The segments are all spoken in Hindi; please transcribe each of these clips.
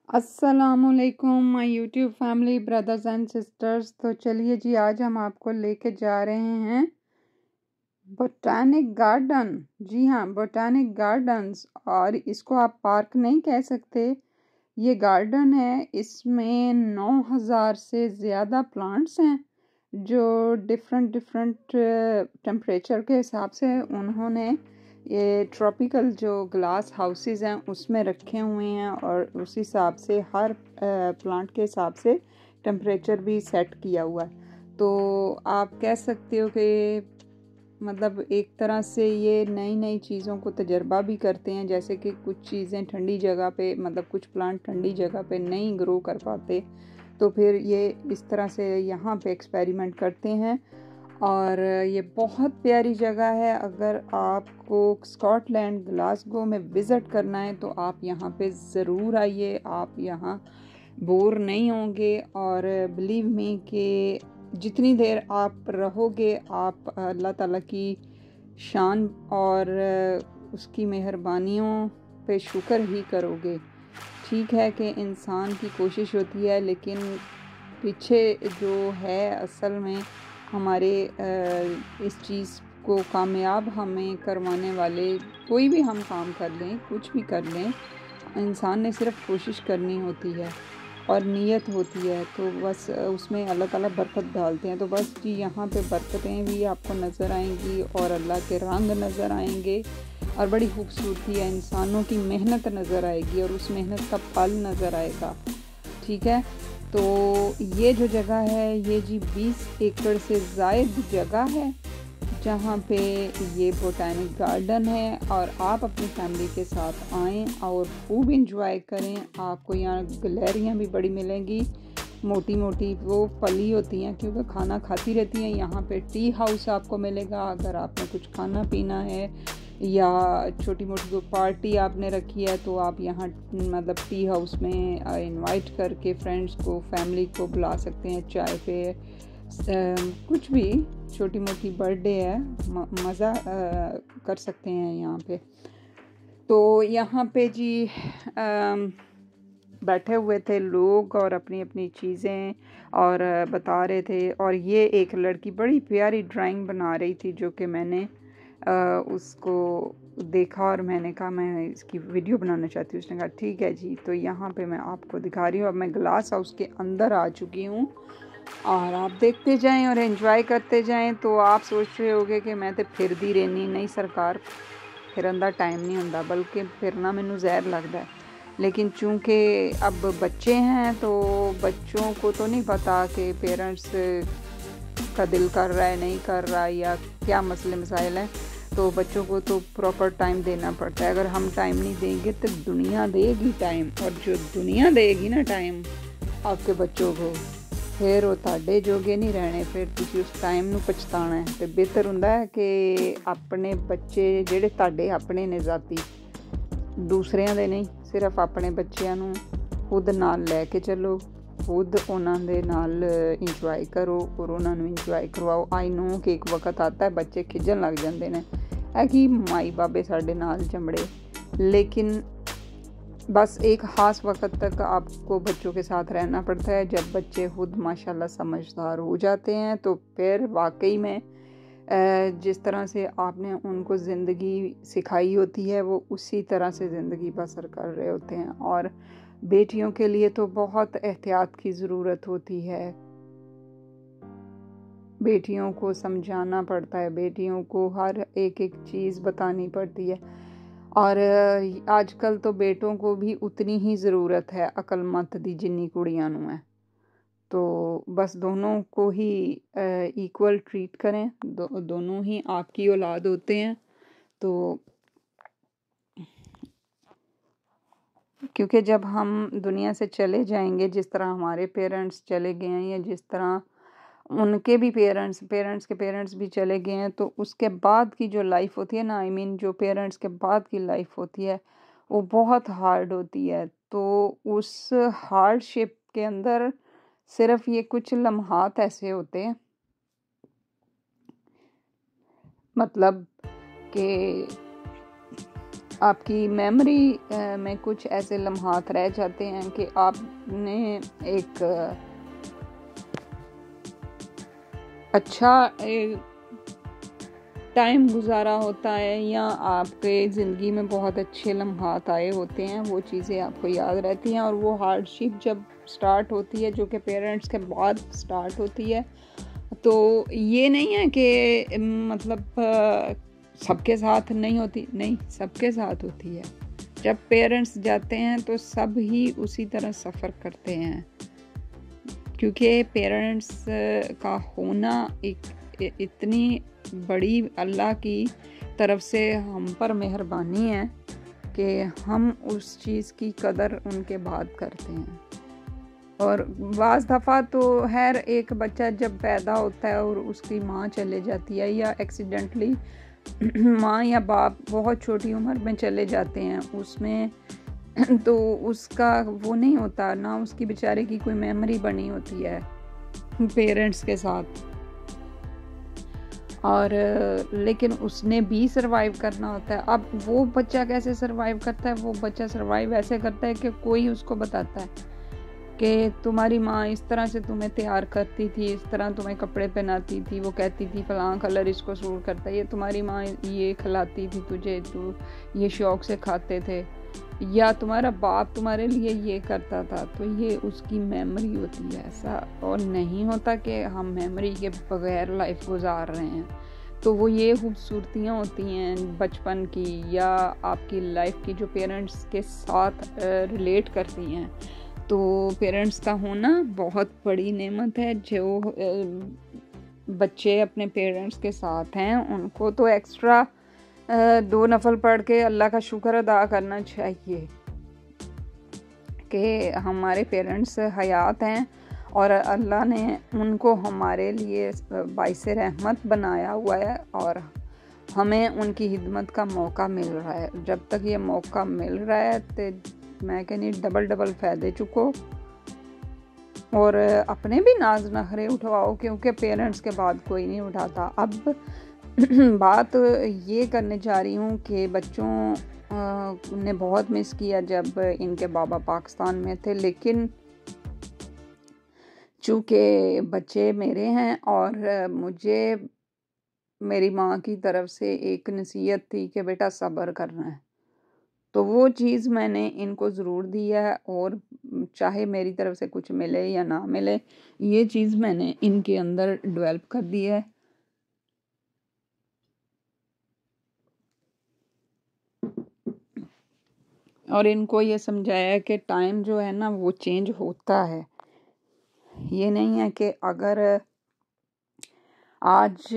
अस्सलामुअलैकुम my YouTube family brothers and sisters. तो चलिए जी, आज हम आपको लेके जा रहे हैं बोटानिक गार्डन। जी हाँ, बोटानिक गार्डन्स। और इसको आप पार्क नहीं कह सकते, ये गार्डन है। इसमें 9,000 से ज़्यादा प्लांट्स हैं जो डिफरेंट डिफरेंट टेम्परेचर के हिसाब से उन्होंने ये ट्रॉपिकल जो ग्लास हाउसेस हैं उसमें रखे हुए हैं, और उस हिसाब से हर प्लांट के हिसाब से टेम्परेचर भी सेट किया हुआ है। तो आप कह सकते हो कि मतलब एक तरह से ये नई नई चीज़ों को तजर्बा भी करते हैं, जैसे कि कुछ चीज़ें ठंडी जगह पे, मतलब कुछ प्लांट ठंडी जगह पे नहीं ग्रो कर पाते, तो फिर ये इस तरह से यहाँ पे एक्सपेरिमेंट करते हैं। और ये बहुत प्यारी जगह है। अगर आपको स्कॉटलैंड ग्लासगो में विज़िट करना है तो आप यहाँ पे ज़रूर आइए, आप यहाँ बोर नहीं होंगे। और बिलीव मी कि जितनी देर आप रहोगे आप अल्लाह ताला की शान और उसकी मेहरबानियों पे शुक्र ही करोगे। ठीक है कि इंसान की कोशिश होती है, लेकिन पीछे जो है असल में हमारे इस चीज़ को कामयाब हमें करवाने वाले, कोई भी हम काम कर लें, कुछ भी कर लें, इंसान ने सिर्फ कोशिश करनी होती है और नीयत होती है, तो बस उसमें अल्लाह ताला बरकत डालते हैं। तो बस जी, यहाँ पे बरकतें भी आपको नज़र आएंगी और अल्लाह के रंग नज़र आएंगे और बड़ी खूबसूरती है, इंसानों की मेहनत नज़र आएगी और उस मेहनत का फल नज़र आएगा। ठीक है, तो ये जो जगह है ये जी 20 एकड़ से ज़ायद जगह है जहाँ पे ये बोटानिक गार्डन है, और आप अपनी फैमिली के साथ आएँ और खूब इंजॉय करें। आपको यहाँ गैलरियाँ भी बड़ी मिलेंगी, मोटी मोटी वो फली होती हैं क्योंकि खाना खाती रहती हैं। यहाँ पे टी हाउस आपको मिलेगा अगर आपने कुछ खाना पीना है या छोटी मोटी कोई पार्टी आपने रखी है, तो आप यहाँ मतलब टी हाउस में इनवाइट करके फ्रेंड्स को, फैमिली को बुला सकते हैं चाय पे। कुछ भी छोटी मोटी बर्थडे है, मज़ा कर सकते हैं यहाँ पे। तो यहाँ पे जी बैठे हुए थे लोग और अपनी अपनी चीज़ें और बता रहे थे, और ये एक लड़की बड़ी प्यारी ड्राइंग बना रही थी जो कि मैंने उसको देखा और मैंने कहा मैं इसकी वीडियो बनाना चाहती हूँ। उसने कहा ठीक है जी। तो यहाँ पे मैं आपको दिखा रही हूँ। अब मैं ग्लास हाउस के अंदर आ चुकी हूँ और आप देखते जाएं और एंजॉय करते जाएं। तो आप सोच रहे होगे कि मैं तो फिरदी रहनी, नहीं सरकार, फिरन दा टाइम नहीं होंदा, बल्कि फिरना मैनू जहर लगता है। लेकिन चूँकि अब बच्चे हैं तो बच्चों को तो नहीं पता कि पेरेंट्स का दिल कर रहा है, नहीं कर रहा, या क्या मसले मसाइल हैं, तो बच्चों को तो प्रॉपर टाइम देना पड़ता है। अगर हम टाइम नहीं देंगे तो दुनिया देगी टाइम, और जो दुनिया देगी ना टाइम आपके बच्चों को, फिर वो ਤੁਹਾਡੇ जोगे नहीं रहने, फिर तुसी उस टाइम ਨੂੰ पछताना है। तो बेहतर ਹੁੰਦਾ है कि अपने बच्चे ਜਿਹੜੇ ਤੁਹਾਡੇ ਆਪਣੇ ਨੇ ਜ਼ਾਤੀ, ਦੂਸਰਿਆਂ ਦੇ ਨਹੀਂ, ਸਿਰਫ ਆਪਣੇ ਬੱਚਿਆਂ ਨੂੰ ਖੁਦ ਨਾਲ ਲੈ ਕੇ ਚੱਲੋ, खुद उन्होंने नाल इंजॉय करो और उन्होंने इंजॉय करवाओ। आई नो कि एक वक्त आता है बच्चे खिजन लग जाते हैं है कि माई बाबे साढ़े नाल जमड़े, लेकिन बस एक ख़ास वक्त तक आपको बच्चों के साथ रहना पड़ता है। जब बच्चे खुद माशाल्लाह समझदार हो जाते हैं तो फिर वाकई में जिस तरह से आपने उनको ज़िंदगी सिखाई होती है वो उसी तरह से ज़िंदगी बसर कर रहे होते हैं। और बेटियों के लिए तो बहुत एहतियात की ज़रूरत होती है, बेटियों को समझाना पड़ता है, बेटियों को हर एक एक चीज़ बतानी पड़ती है। और आजकल तो बेटों को भी उतनी ही ज़रूरत है अकलमंद दी जिन्नी कुड़ियां नूं है। तो बस दोनों को ही इक्वल ट्रीट करें, दोनों ही आपकी औलाद होते हैं। तो क्योंकि जब हम दुनिया से चले जाएंगे, जिस तरह हमारे पेरेंट्स चले गए हैं या जिस तरह उनके भी पेरेंट्स के पेरेंट्स भी चले गए हैं, तो उसके बाद की जो लाइफ होती है ना, आई मीन जो पेरेंट्स के बाद की लाइफ होती है वो बहुत हार्ड होती है। तो उस हार्डशिप के अंदर सिर्फ ये कुछ लम्हात ऐसे होते हैं, मतलब कि आपकी मेमोरी में कुछ ऐसे लम्हात रह जाते हैं कि आपने एक अच्छा टाइम गुजारा होता है या आपके ज़िंदगी में बहुत अच्छे लम्हात आए होते हैं, वो चीज़ें आपको याद रहती हैं। और वो हार्डशिप जब स्टार्ट होती है, जो कि पेरेंट्स के बाद स्टार्ट होती है, तो ये नहीं है कि मतलब सबके साथ नहीं होती, नहीं, सबके साथ होती है। जब पेरेंट्स जाते हैं तो सब ही उसी तरह सफ़र करते हैं, क्योंकि पेरेंट्स का होना एक इतनी बड़ी अल्लाह की तरफ से हम पर मेहरबानी है कि हम उस चीज़ की कदर उनके बाद करते हैं। और बाज़ दफ़ा तो हर एक बच्चा जब पैदा होता है और उसकी माँ चले जाती है या एक्सीडेंटली माँ या बाप बहुत छोटी उम्र में चले जाते हैं, उसमें तो उसका वो नहीं होता ना, उसकी बेचारे की कोई मेमोरी बनी होती है पेरेंट्स के साथ। और लेकिन उसने भी सरवाइव करना होता है। अब वो बच्चा कैसे सरवाइव करता है? वो बच्चा सरवाइव ऐसे करता है कि कोई उसको बताता है कि तुम्हारी माँ इस तरह से तुम्हें तैयार करती थी, इस तरह तुम्हें कपड़े पहनाती थी, वो कहती थी फलां कलर इसको सूट करता है, ये तुम्हारी माँ ये खिलाती थी तुझे, तू ये शौक से खाते थे, या तुम्हारा बाप तुम्हारे लिए ये करता था। तो ये उसकी मेमोरी होती है। ऐसा और नहीं होता कि हम मेमोरी के बगैर लाइफ गुजार रहे हैं। तो वो ये खूबसूरतियाँ होती हैं बचपन की या आपकी लाइफ की, जो पेरेंट्स के साथ रिलेट करती हैं। तो पेरेंट्स का होना बहुत बड़ी नेमत है। जो बच्चे अपने पेरेंट्स के साथ हैं, उनको तो एक्स्ट्रा 2 नफल पढ़ के अल्लाह का शुक्र अदा करना चाहिए कि हमारे पेरेंट्स हयात हैं और अल्लाह ने उनको हमारे लिए बाइसे रहमत बनाया हुआ है और हमें उनकी खिदमत का मौका मिल रहा है। जब तक ये मौका मिल रहा है तो मैं कहनी डबल फ़ायदे चुको और अपने भी नाज नखरे उठवाओ, क्योंकि पेरेंट्स के बाद कोई नहीं उठाता। अब बात ये करने जा रही हूँ कि बच्चों ने बहुत मिस किया जब इनके बाबा पाकिस्तान में थे, लेकिन चूँकि बच्चे मेरे हैं और मुझे मेरी माँ की तरफ से एक नसीहत थी कि बेटा सब्र करना है, तो वो चीज़ मैंने इनको ज़रूर दी है। और चाहे मेरी तरफ से कुछ मिले या ना मिले, ये चीज़ मैंने इनके अंदर डेवलप कर दी है। और इनको ये समझाया है कि टाइम जो है ना वो चेंज होता है। ये नहीं है कि अगर आज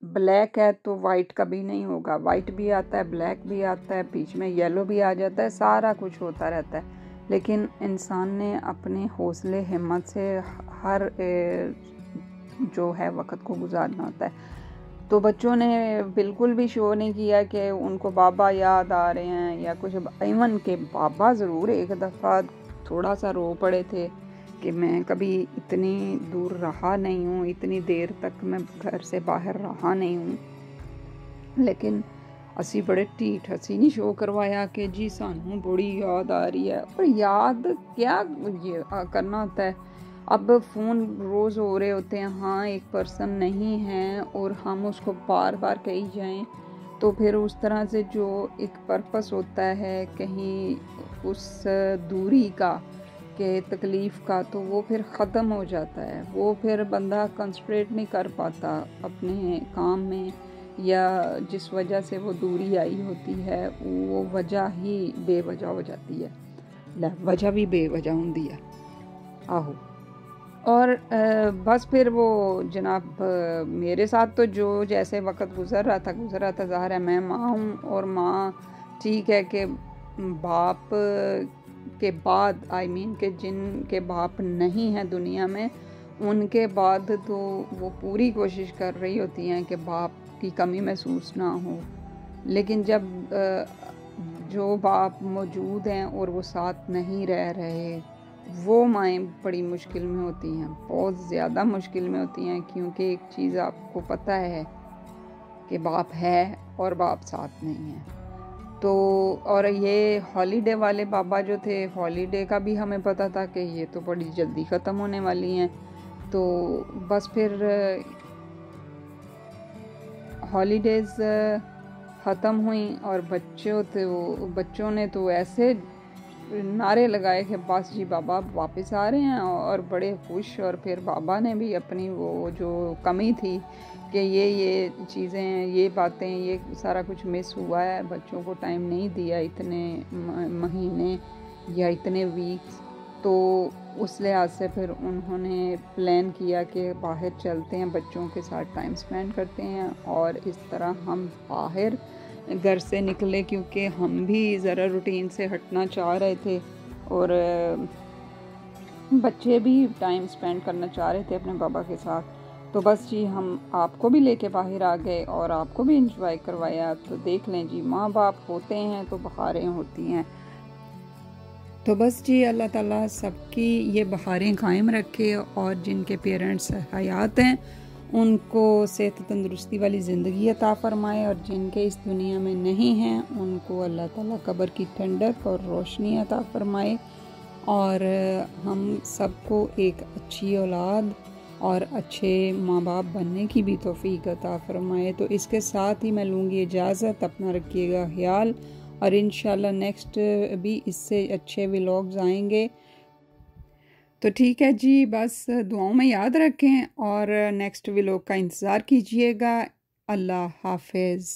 ब्लैक है तो वाइट कभी नहीं होगा। वाइट भी आता है, ब्लैक भी आता है, बीच में येलो भी आ जाता है, सारा कुछ होता रहता है। लेकिन इंसान ने अपने हौसले हिम्मत से हर जो है वक्त को गुजारना होता है। तो बच्चों ने बिल्कुल भी शो नहीं किया कि उनको बाबा याद आ रहे हैं या कुछ। इवन के बाबा ज़रूर एक दफ़ा थोड़ा सा रो पड़े थे कि मैं कभी इतनी दूर रहा नहीं हूँ, इतनी देर तक मैं घर से बाहर रहा नहीं हूँ। लेकिन असी बड़े ढीठ असी नहीं शो करवाया कि जी सानू बड़ी याद आ रही है। और याद क्या ये करना होता है? अब फ़ोन रोज़ हो रहे होते हैं, हाँ एक पर्सन नहीं है और हम उसको बार बार कही जाएं, तो फिर उस तरह से जो एक पर्पस होता है कहीं उस दूरी का के तकलीफ़ का, तो वो फिर ख़त्म हो जाता है। वो फिर बंदा कंसंट्रेट नहीं कर पाता अपने काम में, या जिस वजह से वो दूरी आई होती है वो वजह ही बेवजह हो जाती है। वजह भी बेवजह होती है आहो। और बस फिर वो जनाब मेरे साथ तो जो जैसे वक्त गुज़र रहा था ज़ाहिर है मैं माँ हूँ, और माँ ठीक है कि बाप के बाद के जिनके बाप नहीं हैं दुनिया में, उनके बाद तो वो पूरी कोशिश कर रही होती हैं कि बाप की कमी महसूस ना हो। लेकिन जब जो बाप मौजूद हैं और वो साथ नहीं रह रहे, वो माएँ बड़ी मुश्किल में होती हैं, बहुत ज़्यादा मुश्किल में होती हैं। क्योंकि एक चीज़ आपको पता है कि बाप है और बाप साथ नहीं है। तो और ये हॉलीडे वाले बाबा जो थे, हॉलीडे का भी हमें पता था कि ये तो बड़ी जल्दी ख़त्म होने वाली हैं। तो बस फिर हॉलीडेज़ ख़त्म हुई और बच्चों ने तो ऐसे नारे लगाए कि बस जी बाबा वापस आ रहे हैं, और बड़े खुश। और फिर बाबा ने भी अपनी वो जो कमी थी कि ये चीज़ें, ये बातें, ये सारा कुछ मिस हुआ है, बच्चों को टाइम नहीं दिया इतने महीने या इतने वीक्स, तो उस लिहाज से फिर उन्होंने प्लान किया कि बाहर चलते हैं, बच्चों के साथ टाइम स्पेंड करते हैं। और इस तरह हम बाहर घर से निकले, क्योंकि हम भी ज़रा रूटीन से हटना चाह रहे थे और बच्चे भी टाइम स्पेंड करना चाह रहे थे अपने बाबा के साथ। तो बस जी हम आपको भी लेके बाहर आ गए और आपको भी इंजॉय करवाया। तो देख लें जी, माँ बाप होते हैं तो बहारें होती हैं। तो बस जी अल्लाह ताला सबकी ये बहारें कायम रखे, और जिनके पेरेंट्स हयात हैं उनको सेहत तंदुरुस्ती वाली ज़िंदगी अता फ़रमाए, और जिनके इस दुनिया में नहीं हैं उनको अल्लाह ताला कब्र की ठंडक और रोशनी अता फ़रमाए, और हम सबको एक अच्छी औलाद और अच्छे माँ बाप बनने की भी तौफीक अता फ़रमाए। तो इसके साथ ही मैं लूँगी इजाज़त। अपना रखिएगा ख्याल, और इंशाल्लाह नेक्स्ट भी इससे अच्छे व्लॉग्स आएंगे। तो ठीक है जी, बस दुआओं में याद रखें और नेक्स्ट व्लॉग का इंतज़ार कीजिएगा। अल्लाह हाफ़िज़।